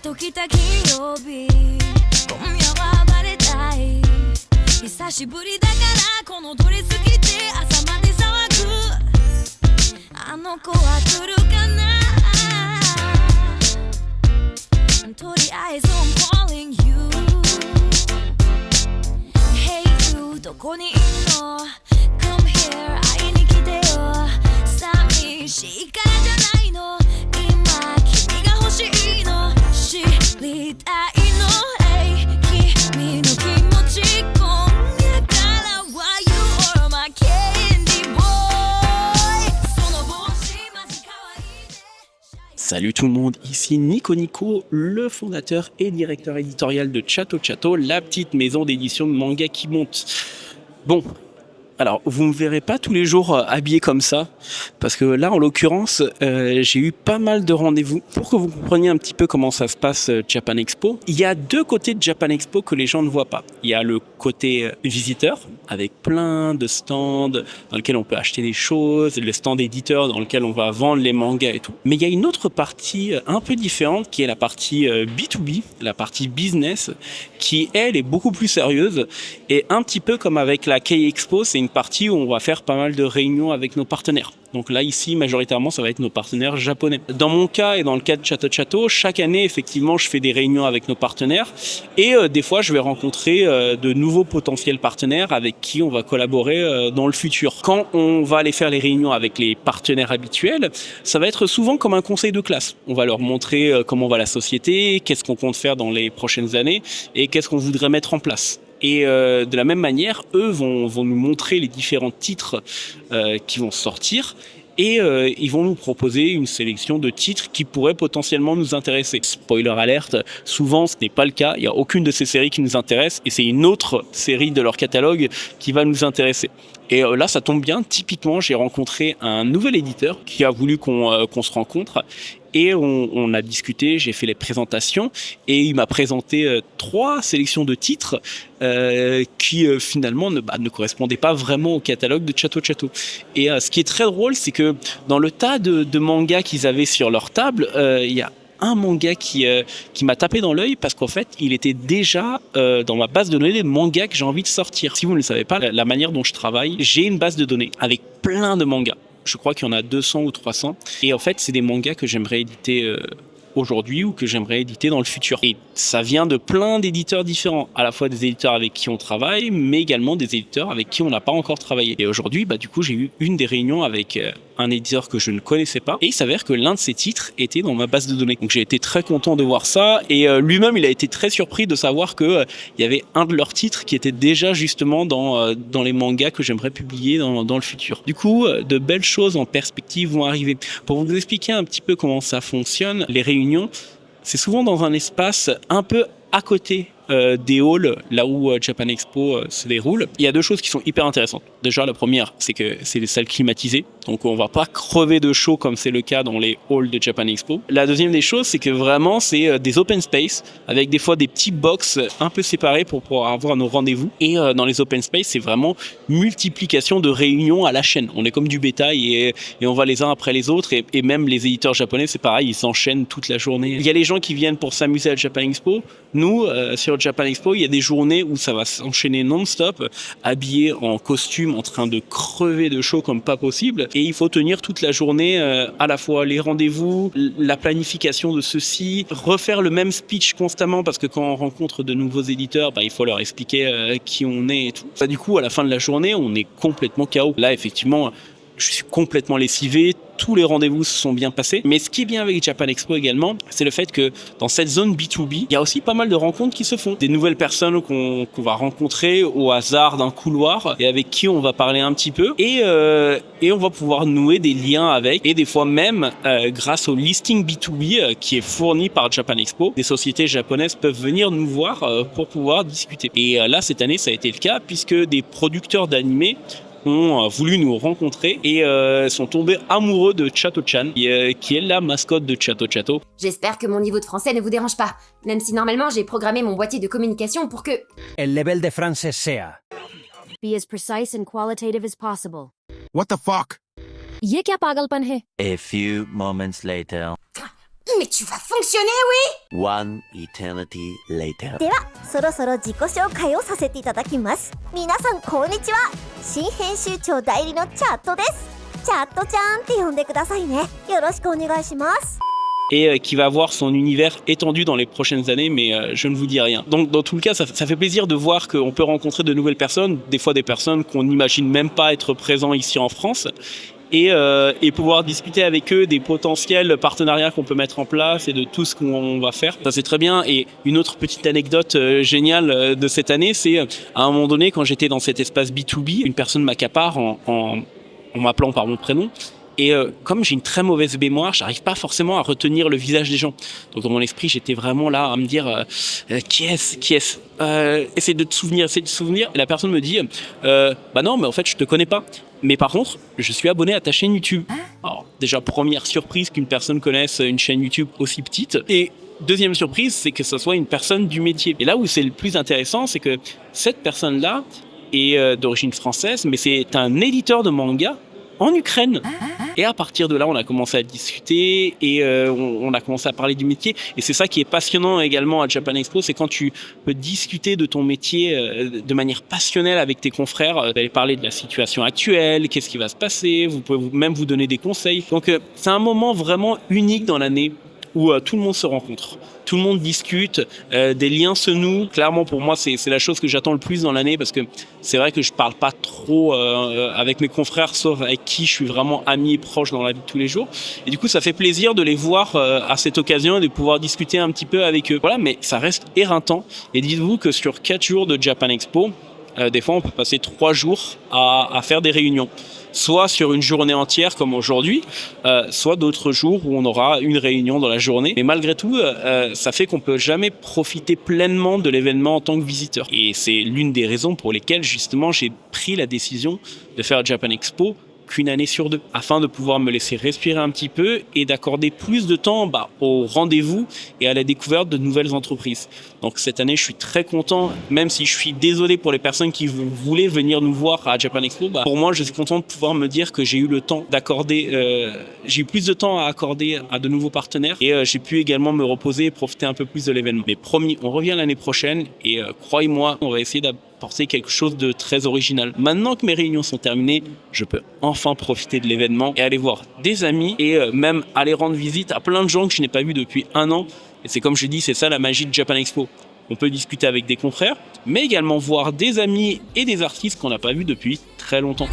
ときた金曜日今夜はバレたい久しぶりだからこのドレス着て朝まで騒ぐあの子は来るかなとりあえず I'm calling you Hey you どこにいんの Come here 会いに来てよ寂しいからじゃないの今君が欲しいの知りたいの Hey 君の気持ち今夜からは You are my candy boy その帽子マジ可愛いね Salut tout le monde, ici Nico Nico, le fondateur et directeur éditorial de Chatto Chatto, la petite maison d'édition de manga qui monte. Bon, alors vous me verrez pas tous les jours habillé comme ça, parce que là en l'occurrence j'ai eu pas mal de rendez-vous. Pour que vous compreniez un petit peu comment ça se passe Japan Expo, il y a deux côtés de Japan Expo que les gens ne voient pas. Il y a le côté visiteur, avec plein de stands dans lesquels on peut acheter des choses, le stand éditeur dans lequel on va vendre les mangas et tout. Mais il y a une autre partie un peu différente qui est la partie B2B, la partie business, qui elle est beaucoup plus sérieuse et un petit peu comme avec la K-Expo, c'est une partie où on va faire pas mal de réunions avec nos partenaires. Donc là, ici, majoritairement, ça va être nos partenaires japonais. Dans mon cas et dans le cas de Chatto Chatto, chaque année, effectivement, je fais des réunions avec nos partenaires et des fois, je vais rencontrer de nouveaux potentiels partenaires avec qui on va collaborer dans le futur. Quand on va aller faire les réunions avec les partenaires habituels, ça va être souvent comme un conseil de classe. On va leur montrer comment va la société, qu'est-ce qu'on compte faire dans les prochaines années et qu'est-ce qu'on voudrait mettre en place. Et de la même manière, eux vont nous montrer les différents titres qui vont sortir et ils vont nous proposer une sélection de titres qui pourraient potentiellement nous intéresser. Spoiler alerte, souvent ce n'est pas le cas, il n'y a aucune de ces séries qui nous intéresse et c'est une autre série de leur catalogue qui va nous intéresser. Et là, ça tombe bien, typiquement, j'ai rencontré un nouvel éditeur qui a voulu qu'on se rencontre. Et on a discuté, j'ai fait les présentations et il m'a présenté 3 sélections de titres qui finalement ne correspondaient pas vraiment au catalogue de Chatto Chatto. Et ce qui est très drôle, c'est que dans le tas de mangas qu'ils avaient sur leur table, il y a un manga qui m'a tapé dans l'œil parce qu'en fait, il était déjà dans ma base de données des mangas que j'ai envie de sortir. Si vous ne le savez pas, la manière dont je travaille, j'ai une base de données avec plein de mangas. Je crois qu'il y en a 200 ou 300. Et en fait, c'est des mangas que j'aimerais éditer aujourd'hui ou que j'aimerais éditer dans le futur. Et ça vient de plein d'éditeurs différents, à la fois des éditeurs avec qui on travaille, mais également des éditeurs avec qui on n'a pas encore travaillé. Et aujourd'hui, du coup, j'ai eu une des réunions avec un éditeur que je ne connaissais pas. Et il s'avère que l'un de ces titres était dans ma base de données. Donc j'ai été très content de voir ça. Et lui-même, il a été très surpris de savoir qu'il y avait un de leurs titres qui était déjà justement dans les mangas que j'aimerais publier dans le futur. Du coup, de belles choses en perspective vont arriver. Pour vous expliquer un petit peu comment ça fonctionne, les réunions, c'est souvent dans un espace un peu à côté des halls, là où Japan Expo se déroule. Il y a 2 choses qui sont hyper intéressantes. Déjà, la première, c'est que c'est des salles climatisées, donc on va pas crever de chaud comme c'est le cas dans les halls de Japan Expo. La deuxième des choses, c'est que vraiment, c'est des open space, avec des fois des petits box un peu séparés pour pouvoir avoir nos rendez-vous. Et dans les open space, c'est vraiment multiplication de réunions à la chaîne. On est comme du bétail et on va les uns après les autres. Et même les éditeurs japonais, c'est pareil, ils s'enchaînent toute la journée. Il y a les gens qui viennent pour s'amuser à Japan Expo. Nous, sur Japan Expo, il y a des journées où ça va s'enchaîner non-stop, habillés en costume, en train de crever de chaud comme pas possible. Et il faut tenir toute la journée à la fois les rendez-vous, la planification de ceci, refaire le même speech constamment parce que quand on rencontre de nouveaux éditeurs, il faut leur expliquer qui on est et tout. Du coup, à la fin de la journée, on est complètement KO. Là, effectivement, je suis complètement lessivé. Tous les rendez-vous se sont bien passés. Mais ce qui est bien avec Japan Expo également, c'est le fait que dans cette zone B2B, il y a aussi pas mal de rencontres qui se font. Des nouvelles personnes qu'on va rencontrer au hasard d'un couloir et avec qui on va parler un petit peu. Et on va pouvoir nouer des liens avec. Et des fois même, grâce au listing B2B qui est fourni par Japan Expo, des sociétés japonaises peuvent venir nous voir pour pouvoir discuter. Et là, cette année, ça a été le cas puisque des producteurs d'animés ont voulu nous rencontrer et sont tombés amoureux de Chatto-chan, qui est la mascotte de Chatto Chatto. J'espère que mon niveau de français ne vous dérange pas, même si normalement j'ai programmé mon boîtier de communication pour que... El level de francés sea. Be as precise and qualitative as possible. What the fuck? ये क्या पागलपन है? A few moments later. Mais tu vas fonctionner, oui. One eternity later. ではそろそろ自己紹介をさせていただきます。皆さんこんにちは。新編集長代理のチャットです。チャットちゃんって呼んでくださいね。よろしくお願いします。Et qui va avoir son univers étendu dans les prochaines années, mais je ne vous dis rien. Donc dans tout le cas, ça fait plaisir de voir qu'on peut rencontrer de nouvelles personnes, des fois des personnes qu'on n'imagine même pas être présents ici en France, et pouvoir discuter avec eux des potentiels partenariats qu'on peut mettre en place et de tout ce qu'on va faire. Ça c'est très bien. Et une autre petite anecdote géniale de cette année, c'est à un moment donné, quand j'étais dans cet espace B2B, une personne m'accapare en m'appelant par mon prénom. Et comme j'ai une très mauvaise mémoire, j'arrive pas forcément à retenir le visage des gens. Donc dans mon esprit, j'étais vraiment là à me dire qui est-ce essaie de te souvenir. Et la personne me dit bah non, mais en fait, je te connais pas. Mais par contre, je suis abonné à ta chaîne YouTube. Alors déjà, première surprise qu'une personne connaisse une chaîne YouTube aussi petite. Et deuxième surprise, c'est que ce soit une personne du métier. Et là où c'est le plus intéressant, c'est que cette personne-là est d'origine française, mais c'est un éditeur de manga en Ukraine. Et à partir de là, on a commencé à discuter et on a commencé à parler du métier. Et c'est ça qui est passionnant également à Japan Expo, c'est quand tu peux discuter de ton métier de manière passionnelle avec tes confrères. Vous allez parler de la situation actuelle, qu'est-ce qui va se passer, vous pouvez même vous donner des conseils. Donc c'est un moment vraiment unique dans l'année où tout le monde se rencontre. Tout le monde discute, des liens se nouent. Clairement, pour moi, c'est la chose que j'attends le plus dans l'année parce que c'est vrai que je parle pas trop avec mes confrères, sauf avec qui je suis vraiment ami et proche dans la vie de tous les jours. Et du coup, ça fait plaisir de les voir à cette occasion et de pouvoir discuter un petit peu avec eux. Voilà, mais ça reste éreintant. Et dites-vous que sur 4 jours de Japan Expo, des fois, on peut passer 3 jours à faire des réunions. Soit sur une journée entière comme aujourd'hui, soit d'autres jours où on aura une réunion dans la journée. Mais malgré tout, ça fait qu'on peut jamais profiter pleinement de l'événement en tant que visiteur. Et c'est l'une des raisons pour lesquelles justement j'ai pris la décision de faire Japan Expo qu'une année sur 2, afin de pouvoir me laisser respirer un petit peu et d'accorder plus de temps au rendez-vous et à la découverte de nouvelles entreprises. Donc cette année, je suis très content, même si je suis désolé pour les personnes qui voulaient venir nous voir à Japan Expo. Pour moi, je suis content de pouvoir me dire que j'ai eu le temps d'accorder, j'ai eu plus de temps à accorder à de nouveaux partenaires et j'ai pu également me reposer et profiter un peu plus de l'événement. Mais promis, on revient l'année prochaine et croyez-moi, on va essayer d'apporter quelque chose de très original. Maintenant que mes réunions sont terminées, je peux enfin profiter de l'événement et aller voir des amis et même aller rendre visite à plein de gens que je n'ai pas vus depuis 1 an. Et c'est comme je dis, c'est ça la magie de Japan Expo. On peut discuter avec des confrères, mais également voir des amis et des artistes qu'on n'a pas vus depuis très longtemps.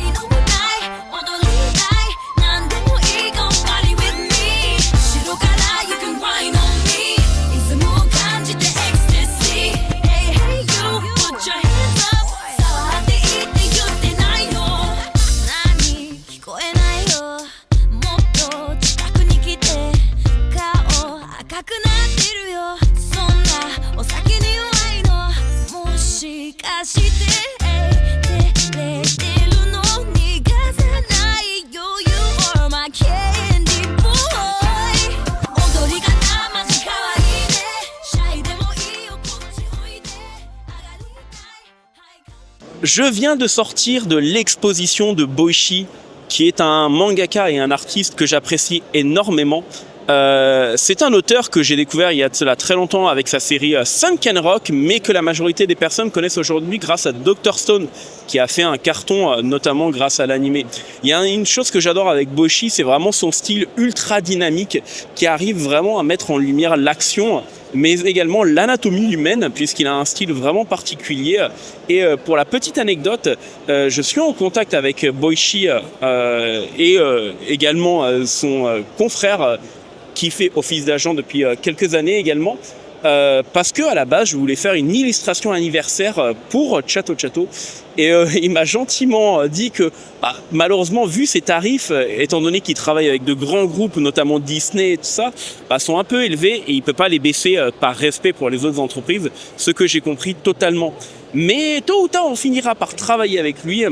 Je viens de sortir de l'exposition de Boichi, qui est un mangaka et un artiste que j'apprécie énormément. C'est un auteur que j'ai découvert il y a de cela très longtemps avec sa série Sunken Rock, mais que la majorité des personnes connaissent aujourd'hui grâce à Dr. Stone, qui a fait un carton notamment grâce à l'animé. Il y a une chose que j'adore avec Boichi, c'est vraiment son style ultra dynamique qui arrive vraiment à mettre en lumière l'action, mais également l'anatomie humaine, puisqu'il a un style vraiment particulier. Et pour la petite anecdote, je suis en contact avec Boichi et également son confrère qui fait office d'agent depuis quelques années également, parce que à la base je voulais faire une illustration anniversaire pour Chato Chato et il m'a gentiment dit que malheureusement vu ses tarifs, étant donné qu'il travaille avec de grands groupes notamment Disney et tout ça, sont un peu élevés et il peut pas les baisser par respect pour les autres entreprises, ce que j'ai compris totalement. Mais tôt ou tard on finira par travailler avec lui.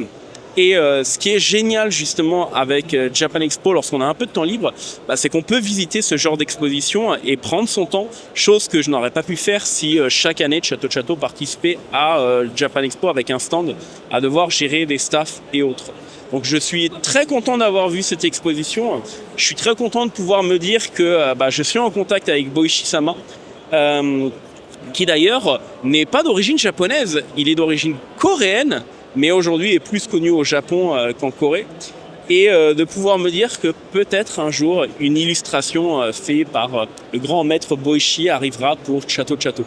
Et ce qui est génial justement avec Japan Expo, lorsqu'on a un peu de temps libre, c'est qu'on peut visiter ce genre d'exposition et prendre son temps, chose que je n'aurais pas pu faire si chaque année Chateau Chateau participait à Japan Expo avec un stand, à devoir gérer des staffs et autres. Donc je suis très content d'avoir vu cette exposition. Je suis très content de pouvoir me dire que je suis en contact avec Boichi-sama, qui d'ailleurs n'est pas d'origine japonaise, il est d'origine coréenne, mais aujourd'hui est plus connu au Japon qu'en Corée. Et de pouvoir me dire que peut-être un jour, une illustration faite par le grand maître Boichi arrivera pour Chateau Chateau.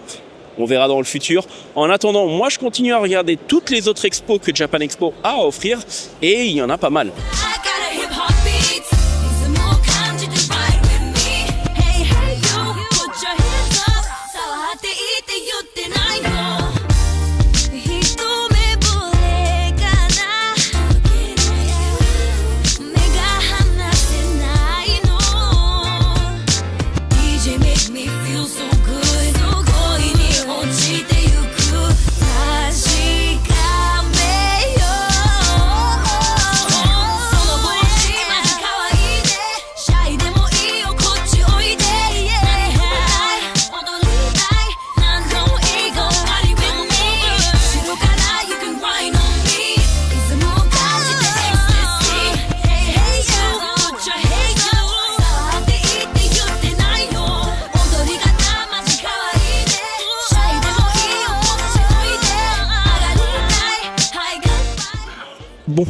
On verra dans le futur. En attendant, moi je continue à regarder toutes les autres expos que Japan Expo a à offrir, et il y en a pas mal. Bon,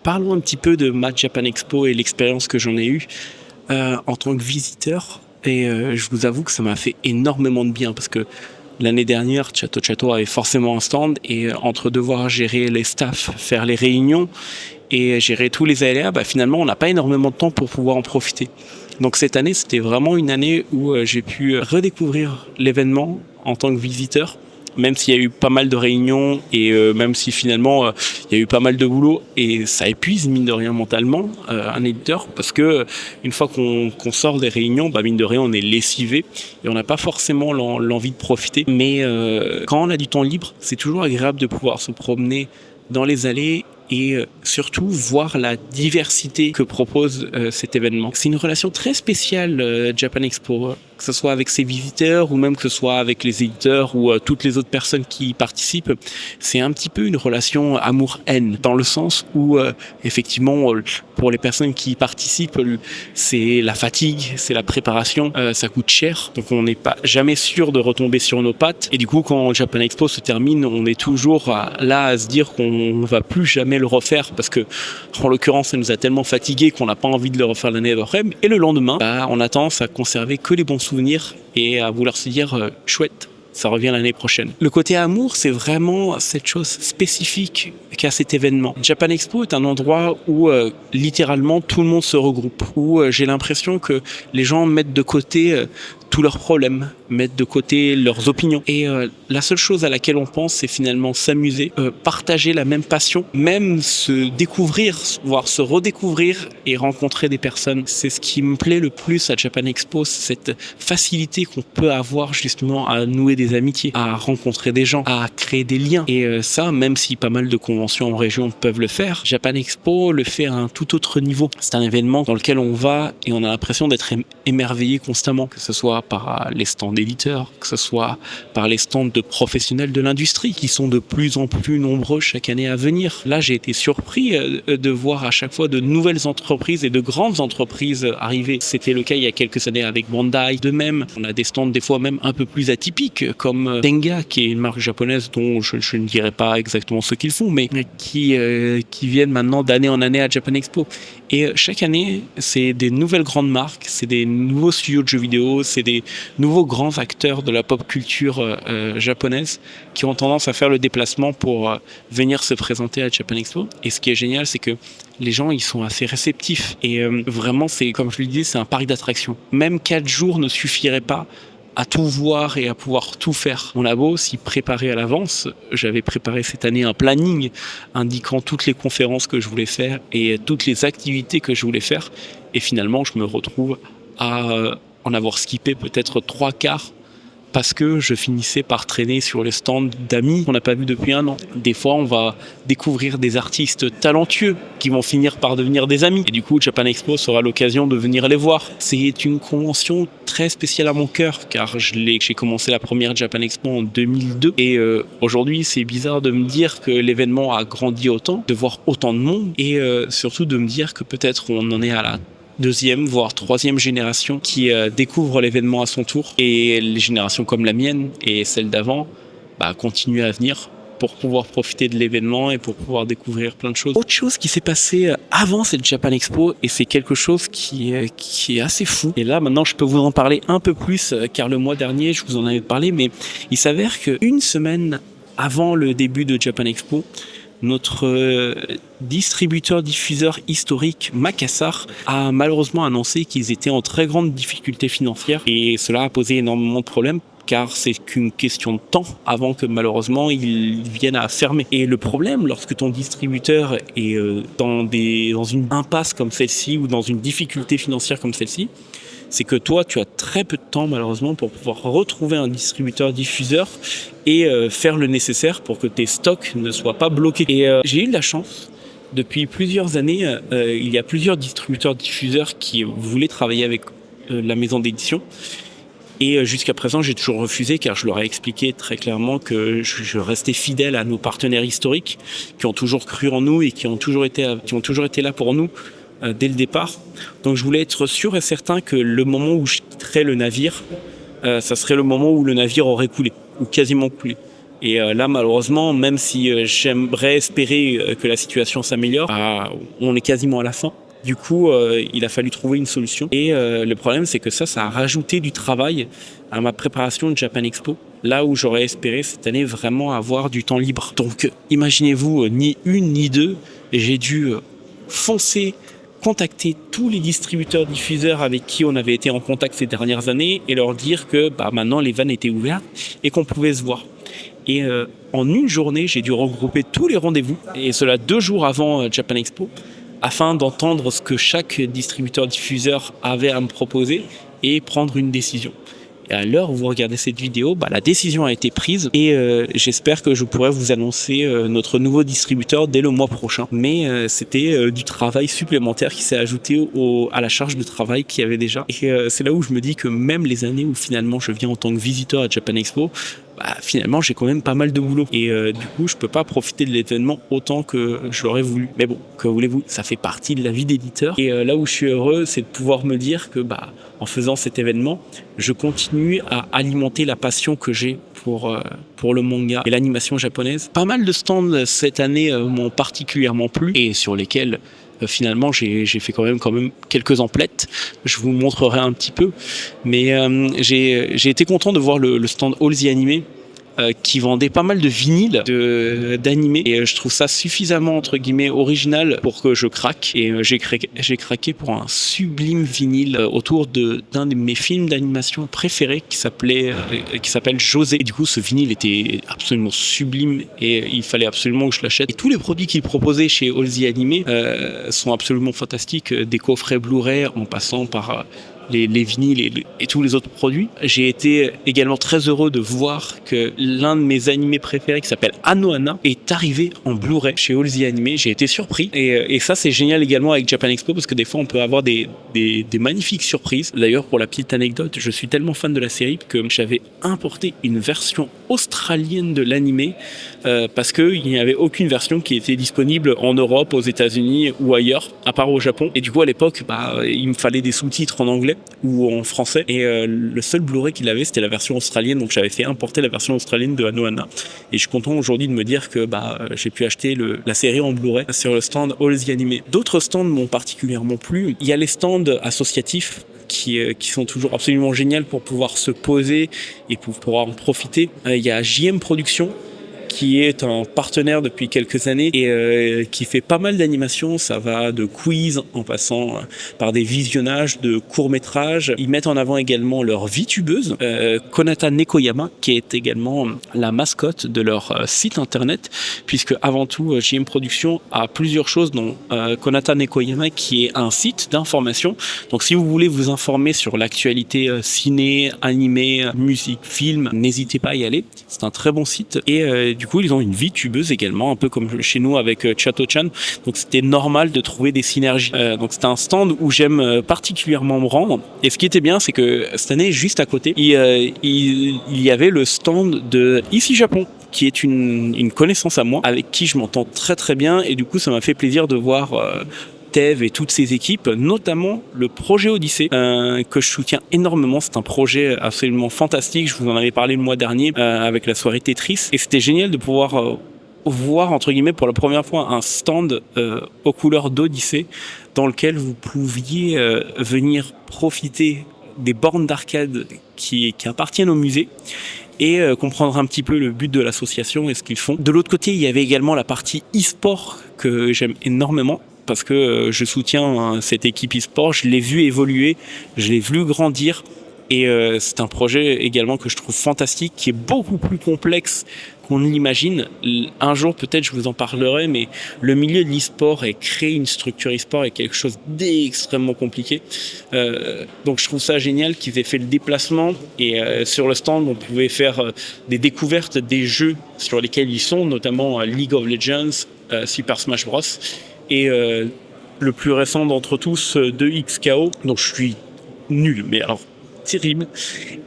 parlons un petit peu de ma Japan Expo et l'expérience que j'en ai eue en tant que visiteur. Et je vous avoue que ça m'a fait énormément de bien parce que l'année dernière, Chateau Chateau avait forcément un stand et entre devoir gérer les staffs, faire les réunions et gérer tous les aléas, finalement, on n'a pas énormément de temps pour pouvoir en profiter. Donc cette année, c'était vraiment une année où j'ai pu redécouvrir l'événement en tant que visiteur, même s'il y a eu pas mal de réunions et même si finalement il y a eu pas mal de boulot et ça épuise mine de rien mentalement un éditeur parce que une fois qu'on sort des réunions, mine de rien on est lessivé et on n'a pas forcément l'envie de profiter. Mais quand on a du temps libre, c'est toujours agréable de pouvoir se promener dans les allées et surtout voir la diversité que propose cet événement. C'est une relation très spéciale Japan Expo, que ce soit avec ses visiteurs ou même que ce soit avec les éditeurs ou toutes les autres personnes qui y participent. C'est un petit peu une relation amour-haine dans le sens où effectivement pour les personnes qui y participent, c'est la fatigue, c'est la préparation, ça coûte cher, donc on n'est pas jamais sûr de retomber sur nos pattes et du coup quand Japan Expo se termine, on est toujours là à se dire qu'on ne va plus jamais le refaire parce que en l'occurrence ça nous a tellement fatigué qu'on n'a pas envie de le refaire l'année d'après et le lendemain on a tendance à conserver que les bons souvenirs et à vouloir se dire chouette, ça revient l'année prochaine. Le côté amour, c'est vraiment cette chose spécifique qu'a cet événement. Japan Expo est un endroit où littéralement tout le monde se regroupe, où j'ai l'impression que les gens mettent de côté tous leurs problèmes, mettre de côté leurs opinions. Et la seule chose à laquelle on pense, c'est finalement s'amuser, partager la même passion, même se découvrir, voire se redécouvrir et rencontrer des personnes. C'est ce qui me plaît le plus à Japan Expo, cette facilité qu'on peut avoir justement à nouer des amitiés, à rencontrer des gens, à créer des liens. Et ça, même si pas mal de conventions en région peuvent le faire, Japan Expo le fait à un tout autre niveau. C'est un événement dans lequel on va et on a l'impression d'être émerveillé constamment, que ce soit par les stands d'éditeurs, que ce soit par les stands de professionnels de l'industrie qui sont de plus en plus nombreux chaque année à venir. Là, j'ai été surpris de voir à chaque fois de nouvelles entreprises et de grandes entreprises arriver. C'était le cas il y a quelques années avec Bandai. De même, on a des stands des fois même un peu plus atypiques comme Tenga, qui est une marque japonaise dont je ne dirai pas exactement ce qu'ils font, mais qui viennent maintenant d'année en année à Japan Expo. Et chaque année, c'est des nouvelles grandes marques, c'est des nouveaux studios de jeux vidéo, c'est des nouveaux grands acteurs de la pop culture japonaise qui ont tendance à faire le déplacement pour venir se présenter à Japan Expo. Et ce qui est génial, c'est que les gens, ils sont assez réceptifs. Et vraiment, c'est, comme je le disais, c'est un parc d'attractions. Même 4 jours ne suffiraient pas à tout voir et à pouvoir tout faire. On a beau s'y préparer à l'avance. J'avais préparé cette année un planning indiquant toutes les conférences que je voulais faire et toutes les activités que je voulais faire. Et finalement, je me retrouve à en avoir skippé peut-être 3/4 parce que je finissais par traîner sur les stands d'amis qu'on n'a pas vus depuis un an. Des fois, on va découvrir des artistes talentueux qui vont finir par devenir des amis. Et du coup, Japan Expo sera l'occasion de venir les voir. C'est une convention très spéciale à mon cœur, car j'ai commencé la première Japan Expo en 2002. Et aujourd'hui, c'est bizarre de me dire que l'événement a grandi autant, de voir autant de monde, et surtout de me dire que peut-être on en est à la deuxième, voire troisième génération qui découvre l'événement à son tour, et les générations comme la mienne et celle d'avant continuent à venir pour pouvoir profiter de l'événement et pour pouvoir découvrir plein de choses. Autre chose qui s'est passé avant cette Japan Expo, et c'est quelque chose qui est assez fou, et là maintenant je peux vous en parler un peu plus, car le mois dernier je vous en avais parlé, mais il s'avère qu'une semaine avant le début de Japan Expo, notre distributeur-diffuseur historique Makassar a malheureusement annoncé qu'ils étaient en très grande difficulté financière, et cela a posé énormément de problèmes, car c'est qu'une question de temps avant que malheureusement ils viennent à fermer. Et le problème, lorsque ton distributeur est dans une impasse comme celle-ci, ou dans une difficulté financière comme celle-ci, c'est que toi, tu as très peu de temps malheureusement pour pouvoir retrouver un distributeur-diffuseur et faire le nécessaire pour que tes stocks ne soient pas bloqués. Et j'ai eu de la chance. Depuis plusieurs années, il y a plusieurs distributeurs-diffuseurs qui voulaient travailler avec la maison d'édition. Et jusqu'à présent, j'ai toujours refusé, car je leur ai expliqué très clairement que je restais fidèle à nos partenaires historiques qui ont toujours cru en nous et qui ont toujours été là pour nous dès le départ. Donc je voulais être sûr et certain que le moment où je quitterais le navire, ça serait le moment où le navire aurait coulé, ou quasiment coulé. Et là, malheureusement, même si j'aimerais espérer que la situation s'améliore, on est quasiment à la fin. Du coup, il a fallu trouver une solution. Et le problème, c'est que ça a rajouté du travail à ma préparation de Japan Expo, là où j'aurais espéré cette année vraiment avoir du temps libre. Donc, imaginez-vous, ni une ni deux, j'ai dû foncer, contacter tous les distributeurs-diffuseurs avec qui on avait été en contact ces dernières années et leur dire que maintenant les vannes étaient ouvertes et qu'on pouvait se voir. Et en une journée, j'ai dû regrouper tous les rendez-vous, et cela 2 jours avant Japan Expo, afin d'entendre ce que chaque distributeur-diffuseur avait à me proposer et prendre une décision. Et à l'heure où vous regardez cette vidéo, la décision a été prise, et j'espère que je pourrai vous annoncer notre nouveau distributeur dès le mois prochain. Mais c'était du travail supplémentaire qui s'est ajouté à la charge de travail qu'il y avait déjà. Et c'est là où je me dis que même les années où finalement je viens en tant que visiteur à Japan Expo, finalement j'ai quand même pas mal de boulot, et du coup je peux pas profiter de l'événement autant que je l'aurais voulu. Mais bon, que voulez-vous, ça fait partie de la vie d'éditeur, et là où je suis heureux, c'est de pouvoir me dire que en faisant cet événement, je continue à alimenter la passion que j'ai pour le manga et l'animation japonaise. Pas mal de stands cette année m'ont particulièrement plu, et sur lesquels finalement j'ai fait quand même quelques emplettes. Je vous montrerai un petit peu, mais j'ai été content de voir le stand All the Anime, qui vendait pas mal de vinyles d'animés, et je trouve ça suffisamment entre guillemets original pour que je craque, et j'ai craqué pour un sublime vinyle autour d'un de mes films d'animation préférés qui s'appelle José. Et du coup, ce vinyle était absolument sublime, et il fallait absolument que je l'achète. Et tous les produits qu'il proposait chez All the Anime sont absolument fantastiques, des coffrets Blu-ray en passant par les vinyles et tous les autres produits. J'ai été également très heureux de voir que l'un de mes animés préférés, qui s'appelle Anohana, est arrivé en Blu-ray chez All the Anime. J'ai été surpris, et ça c'est génial également avec Japan Expo, parce que des fois on peut avoir des magnifiques surprises. D'ailleurs, pour la petite anecdote, je suis tellement fan de la série que j'avais importé une version australienne de l'animé, parce qu'il n'y avait aucune version qui était disponible en Europe, aux États-Unis ou ailleurs, à part au Japon. Et du coup à l'époque, il me fallait des sous-titres en anglais ou en français, et le seul Blu-ray qu'il avait, c'était la version australienne. Donc j'avais fait importer la version australienne de Anohana, et je suis content aujourd'hui de me dire que j'ai pu acheter la série en Blu-ray sur le stand All the Anime. D'autres stands m'ont particulièrement plu. Il y a les stands associatifs qui sont toujours absolument géniaux pour pouvoir se poser et pour pouvoir en profiter. Il y a JM Productions qui est un partenaire depuis quelques années et qui fait pas mal d'animations. Ça va de quiz en passant par des visionnages de courts-métrages. Ils mettent en avant également leur VTubeuse, Konata Nekoyama, qui est également la mascotte de leur site internet, puisque avant tout, JM Productions a plusieurs choses, dont Konata Nekoyama, qui est un site d'information. Donc si vous voulez vous informer sur l'actualité ciné, animé, musique, film, n'hésitez pas à y aller. C'est un très bon site. Et du coup, ils ont une VTubeuse également, un peu comme chez nous avec Chato-chan. Donc c'était normal de trouver des synergies. Donc c'était un stand où j'aime particulièrement me rendre. Et ce qui était bien, c'est que cette année, juste à côté, il y avait le stand de Ici Japon, qui est une connaissance à moi, avec qui je m'entends très très bien. Et du coup, ça m'a fait plaisir de voir Tev et toutes ses équipes, notamment le projet Odyssée, que je soutiens énormément. C'est un projet absolument fantastique. Je vous en avais parlé le mois dernier avec la soirée Tetris. Et c'était génial de pouvoir voir, entre guillemets, pour la première fois, un stand aux couleurs d'Odyssée, dans lequel vous pouviez venir profiter des bornes d'arcade qui appartiennent au musée et comprendre un petit peu le but de l'association et ce qu'ils font. De l'autre côté, il y avait également la partie e-sport que j'aime énormément, parce que je soutiens cette équipe e-sport, je l'ai vu évoluer, je l'ai vu grandir, et c'est un projet également que je trouve fantastique, qui est beaucoup plus complexe qu'on ne l'imagine. Un jour peut-être je vous en parlerai, mais le milieu de l'e-sport et créer une structure e-sport est quelque chose d'extrêmement compliqué. Donc je trouve ça génial qu'ils aient fait le déplacement, et sur le stand on pouvait faire des découvertes des jeux sur lesquels ils sont, notamment League of Legends, Super Smash Bros. Et le plus récent d'entre tous, 2XKO, dont je suis nul, mais alors terrible.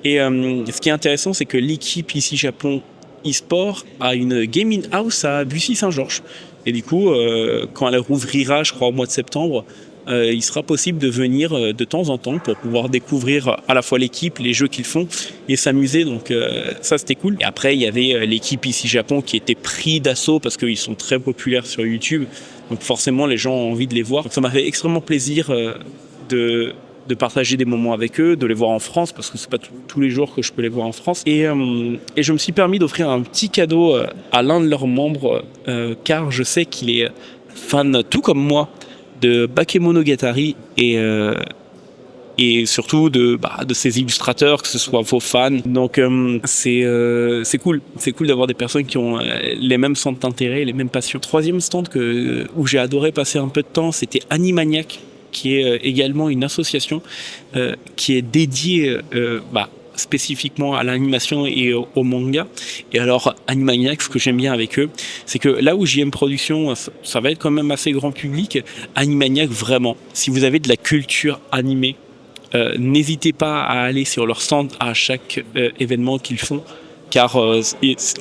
Et ce qui est intéressant, c'est que l'équipe ici Japon e-sport a une gaming house à Bussy-Saint-Georges. Et du coup, quand elle rouvrira, je crois au mois de septembre, il sera possible de venir de temps en temps pour pouvoir découvrir à la fois l'équipe, les jeux qu'ils font et s'amuser. Donc ça, c'était cool. Et après, il y avait l'équipe ici Japon qui était pris d'assaut parce qu'ils sont très populaires sur YouTube. Donc forcément, les gens ont envie de les voir. Donc ça m'a fait extrêmement plaisir de partager des moments avec eux, de les voir en France, parce que c'est pas tous les jours que je peux les voir en France. Et je me suis permis d'offrir un petit cadeau à l'un de leurs membres, car je sais qu'il est fan, tout comme moi, de Bakemonogatari et surtout de ses illustrateurs, que ce soit vos fans. Donc c'est cool d'avoir des personnes qui ont les mêmes centres d'intérêt, les mêmes passions. Troisième stand où j'ai adoré passer un peu de temps, c'était Animaniac, qui est également une association qui est dédiée spécifiquement à l'animation et au manga. Et alors Animaniac, ce que j'aime bien avec eux, c'est que là où JM Productions, ça va être quand même assez grand public, Animaniac, vraiment, si vous avez de la culture animée, n'hésitez pas à aller sur leur stand à chaque événement qu'ils font, car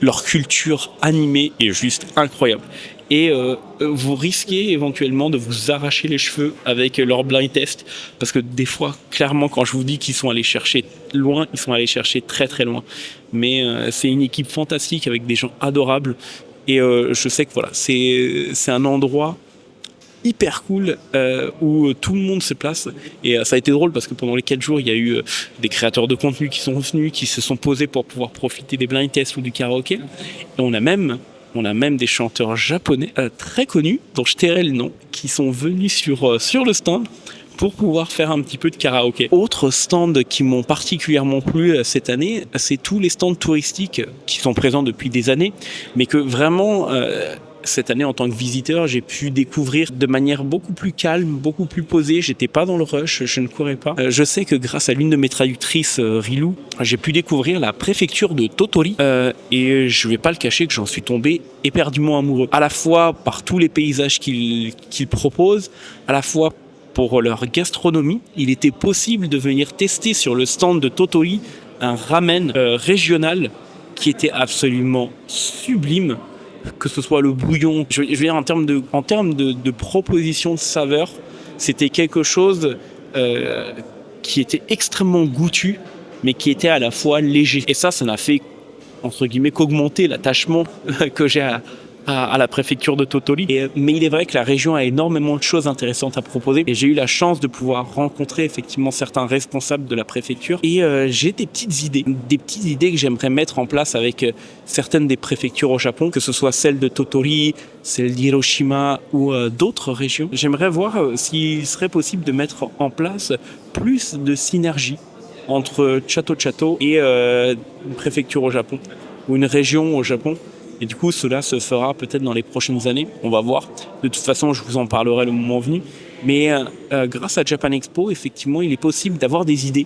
leur culture animée est juste incroyable. Et vous risquez éventuellement de vous arracher les cheveux avec leur blind test, parce que des fois, clairement, quand je vous dis qu'ils sont allés chercher loin, ils sont allés chercher très très loin. Mais c'est une équipe fantastique avec des gens adorables, et je sais que voilà, c'est un endroit hyper cool où tout le monde se place, et ça a été drôle parce que pendant les 4 jours il y a eu des créateurs de contenu qui sont venus, qui se sont posés pour pouvoir profiter des blind tests ou du karaoké, et on a même des chanteurs japonais très connus, dont je tairai le nom, qui sont venus sur le stand pour pouvoir faire un petit peu de karaoké. Autres stands qui m'ont particulièrement plu cette année, c'est tous les stands touristiques qui sont présents depuis des années, mais que vraiment cette année, en tant que visiteur, j'ai pu découvrir de manière beaucoup plus calme, beaucoup plus posée. J'étais pas dans le rush, je ne courais pas. Je sais que grâce à l'une de mes traductrices, Rilou, j'ai pu découvrir la préfecture de Tottori, et je vais pas le cacher que j'en suis tombé éperdument amoureux. À la fois par tous les paysages qu'ils proposent, à la fois pour leur gastronomie. Il était possible de venir tester sur le stand de Tottori un ramen régional qui était absolument sublime. Que ce soit le bouillon, je veux dire en termes de proposition de saveur, c'était quelque chose qui était extrêmement goûtu, mais qui était à la fois léger. Et ça n'a fait, entre guillemets, qu'augmenter l'attachement que j'ai à la préfecture de Tottori. Mais il est vrai que la région a énormément de choses intéressantes à proposer et j'ai eu la chance de pouvoir rencontrer effectivement certains responsables de la préfecture et j'ai des petites idées que j'aimerais mettre en place avec certaines des préfectures au Japon, que ce soit celle de Tottori, celle d'Hiroshima ou d'autres régions. J'aimerais voir s'il serait possible de mettre en place plus de synergie entre Chato et une préfecture au Japon ou une région au Japon. Et du coup, cela se fera peut-être dans les prochaines années. On va voir. De toute façon, je vous en parlerai le moment venu. Mais grâce à Japan Expo, effectivement, il est possible d'avoir des idées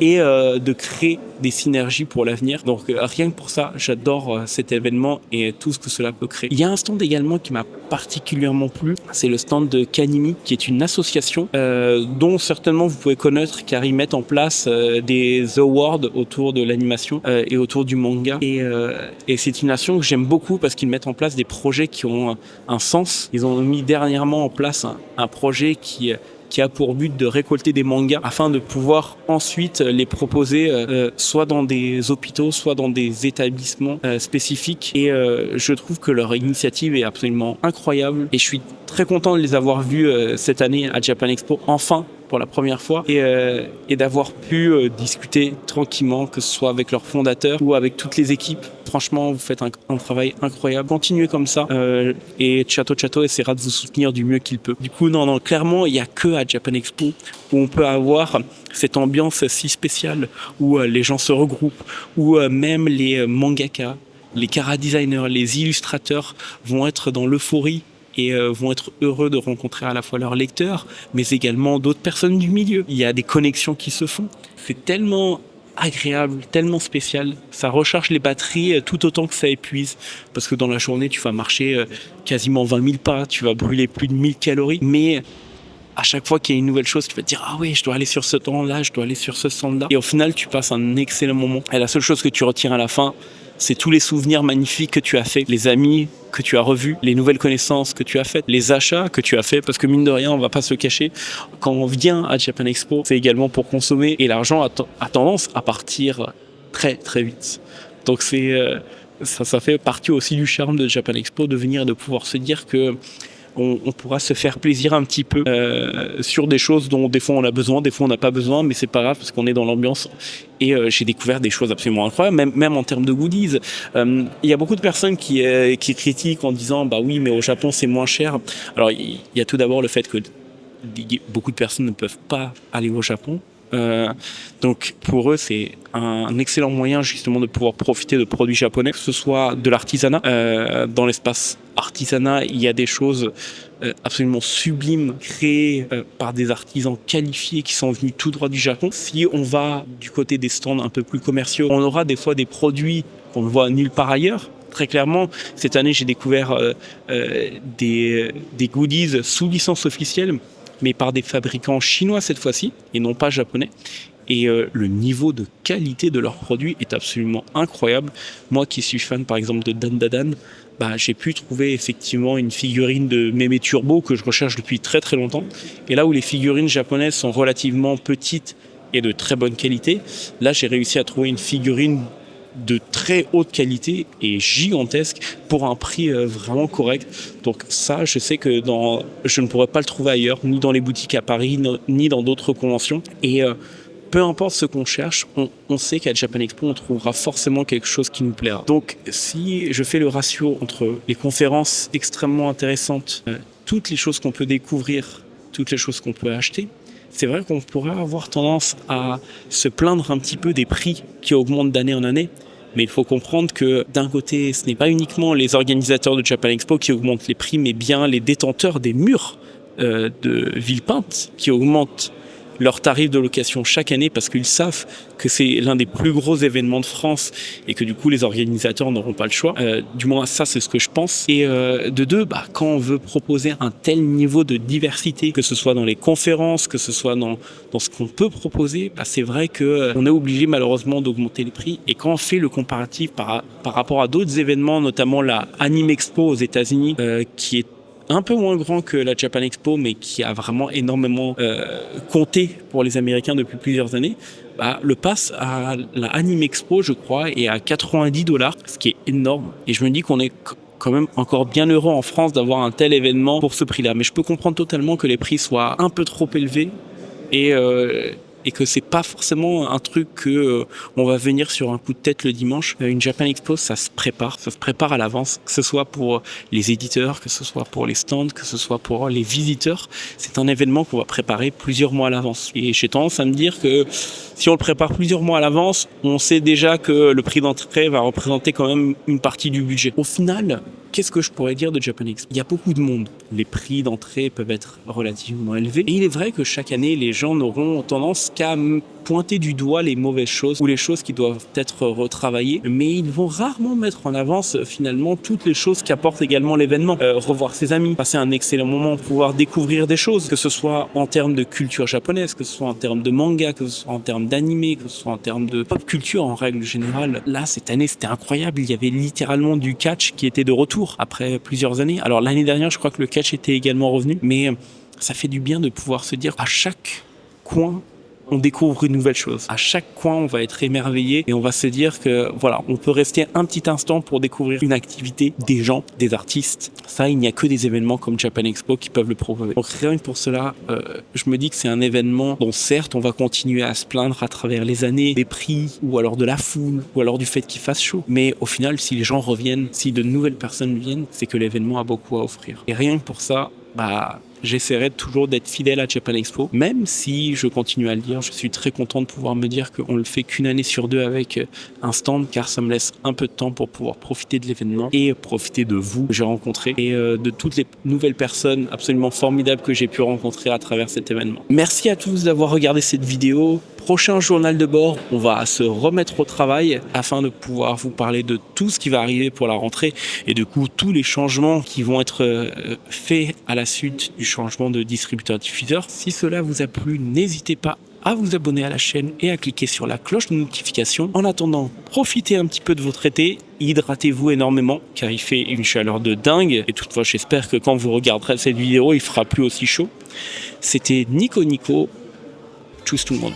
et de créer des synergies pour l'avenir. Donc rien que pour ça, j'adore cet événement et tout ce que cela peut créer. Il y a un stand également qui m'a particulièrement plu, c'est le stand de Kanimi, qui est une association dont certainement vous pouvez connaître car ils mettent en place des awards autour de l'animation et autour du manga. Et c'est une action que j'aime beaucoup parce qu'ils mettent en place des projets qui ont un sens. Ils ont mis dernièrement en place un projet qui a pour but de récolter des mangas afin de pouvoir ensuite les proposer soit dans des hôpitaux, soit dans des établissements spécifiques. Et je trouve que leur initiative est absolument incroyable et je suis très content de les avoir vus cette année à Japan Expo, enfin pour la première fois, et d'avoir pu discuter tranquillement, que ce soit avec leurs fondateurs ou avec toutes les équipes. Franchement, vous faites un travail incroyable. Continuez comme ça et Chato essaiera de vous soutenir du mieux qu'il peut. Du coup, non, clairement, il n'y a que à Japan Expo où on peut avoir cette ambiance si spéciale où les gens se regroupent, où même les mangaka, les chara-designers, les illustrateurs vont être dans l'euphorie et vont être heureux de rencontrer à la fois leurs lecteurs, mais également d'autres personnes du milieu. Il y a des connexions qui se font. C'est tellement agréable, tellement spécial. Ça recharge les batteries tout autant que ça épuise. Parce que dans la journée, tu vas marcher quasiment 20 000 pas, tu vas brûler plus de 1000 calories, mais à chaque fois qu'il y a une nouvelle chose, tu vas te dire « Ah oui, je dois aller sur ce stand-là, je dois aller sur ce stand-là ». Et au final, tu passes un excellent moment. Et la seule chose que tu retiens à la fin, c'est tous les souvenirs magnifiques que tu as faits, les amis que tu as revus, les nouvelles connaissances que tu as faites, les achats que tu as faits, parce que mine de rien, on va pas se le cacher, quand on vient à Japan Expo, c'est également pour consommer et l'argent a tendance à partir très très vite. Donc ça fait partie aussi du charme de Japan Expo de venir et de pouvoir se dire que on pourra se faire plaisir un petit peu sur des choses dont des fois on a besoin, des fois on n'a pas besoin, mais c'est pas grave parce qu'on est dans l'ambiance. Et j'ai découvert des choses absolument incroyables, même en termes de goodies. Il y a beaucoup de personnes qui critiquent en disant bah oui, mais au Japon c'est moins cher. Alors il y a tout d'abord le fait que beaucoup de personnes ne peuvent pas aller au Japon. Donc pour eux c'est un excellent moyen justement de pouvoir profiter de produits japonais, que ce soit de l'artisanat. Dans l'espace artisanat, il y a des choses absolument sublimes créées par des artisans qualifiés qui sont venus tout droit du Japon. Si on va du côté des stands un peu plus commerciaux, on aura des fois des produits qu'on ne voit nulle part ailleurs. Très clairement, cette année j'ai découvert des goodies sous licence officielle, mais par des fabricants chinois cette fois-ci, et non pas japonais. Et le niveau de qualité de leurs produits est absolument incroyable. Moi qui suis fan par exemple de Dandadan, j'ai pu trouver effectivement une figurine de Mémé Turbo que je recherche depuis très très longtemps. Et là où les figurines japonaises sont relativement petites et de très bonne qualité, là j'ai réussi à trouver une figurine de très haute qualité et gigantesque pour un prix vraiment correct. Donc ça, je sais que je ne pourrais pas le trouver ailleurs, ni dans les boutiques à Paris, ni dans d'autres conventions. Et peu importe ce qu'on cherche, on sait qu'à Japan Expo, on trouvera forcément quelque chose qui nous plaira. Donc si je fais le ratio entre les conférences extrêmement intéressantes, toutes les choses qu'on peut découvrir, toutes les choses qu'on peut acheter, c'est vrai qu'on pourrait avoir tendance à se plaindre un petit peu des prix qui augmentent d'année en année. Mais il faut comprendre que d'un côté, ce n'est pas uniquement les organisateurs de Japan Expo qui augmentent les prix, mais bien les détenteurs des murs de Villepinte qui augmentent leurs tarifs de location chaque année parce qu'ils savent que c'est l'un des plus gros événements de France et que du coup les organisateurs n'auront pas le choix. Du moins ça c'est ce que je pense. Et de deux, quand on veut proposer un tel niveau de diversité, que ce soit dans les conférences, que ce soit dans ce qu'on peut proposer, c'est vrai que on est obligé malheureusement d'augmenter les prix. Et quand on fait le comparatif par rapport à d'autres événements, notamment la Anime Expo aux États-Unis, qui est un peu moins grand que la Japan Expo, mais qui a vraiment énormément compté pour les Américains depuis plusieurs années, le pass à la Anime Expo, je crois, est à $90, ce qui est énorme. Et je me dis qu'on est quand même encore bien heureux en France d'avoir un tel événement pour ce prix-là. Mais je peux comprendre totalement que les prix soient un peu trop élevés et que c'est pas forcément un truc que on va venir sur un coup de tête le dimanche. Une Japan Expo, ça se prépare à l'avance, que ce soit pour les éditeurs, que ce soit pour les stands, que ce soit pour les visiteurs. C'est un événement qu'on va préparer plusieurs mois à l'avance. Et j'ai tendance à me dire que si on le prépare plusieurs mois à l'avance, on sait déjà que le prix d'entrée va représenter quand même une partie du budget. Au final, qu'est-ce que je pourrais dire de Japan Expo ? Il y a beaucoup de monde. Les prix d'entrée peuvent être relativement élevés. Et il est vrai que chaque année, les gens n'auront tendance qu'à pointer du doigt les mauvaises choses ou les choses qui doivent être retravaillées. Mais ils vont rarement mettre en avance finalement toutes les choses qu'apporte également l'événement. Revoir ses amis, passer un excellent moment, pouvoir découvrir des choses, que ce soit en termes de culture japonaise, que ce soit en termes de manga, que ce soit en termes d'anime, que ce soit en termes de pop culture en règle générale. Là, cette année, c'était incroyable. Il y avait littéralement du catch qui était de retour après plusieurs années. Alors l'année dernière, je crois que le catch était également revenu, mais ça fait du bien de pouvoir se dire à chaque coin, on découvre une nouvelle chose. À chaque coin, on va être émerveillé et on va se dire que voilà, on peut rester un petit instant pour découvrir une activité, des gens, des artistes. Ça, il n'y a que des événements comme Japan Expo qui peuvent le prouver. Donc rien que pour cela, je me dis que c'est un événement dont certes, on va continuer à se plaindre à travers les années des prix ou alors de la foule ou alors du fait qu'il fasse chaud. Mais au final, si les gens reviennent, si de nouvelles personnes viennent, c'est que l'événement a beaucoup à offrir. Et rien que pour ça, j'essaierai toujours d'être fidèle à Japan Expo, même si je continue à le dire, je suis très content de pouvoir me dire qu'on le fait qu'une année sur deux avec un stand, car ça me laisse un peu de temps pour pouvoir profiter de l'événement et profiter de vous que j'ai rencontrés et de toutes les nouvelles personnes absolument formidables que j'ai pu rencontrer à travers cet événement. Merci à tous d'avoir regardé cette vidéo. Prochain journal de bord, on va se remettre au travail afin de pouvoir vous parler de tout ce qui va arriver pour la rentrée et du coup tous les changements qui vont être faits à la suite du changement de distributeur-diffuseur. Si cela vous a plu, n'hésitez pas à vous abonner à la chaîne et à cliquer sur la cloche de notification. En attendant, profitez un petit peu de votre été, hydratez-vous énormément car il fait une chaleur de dingue et toutefois j'espère que quand vous regarderez cette vidéo, il fera plus aussi chaud. C'était Nico. Tchuss tout le monde.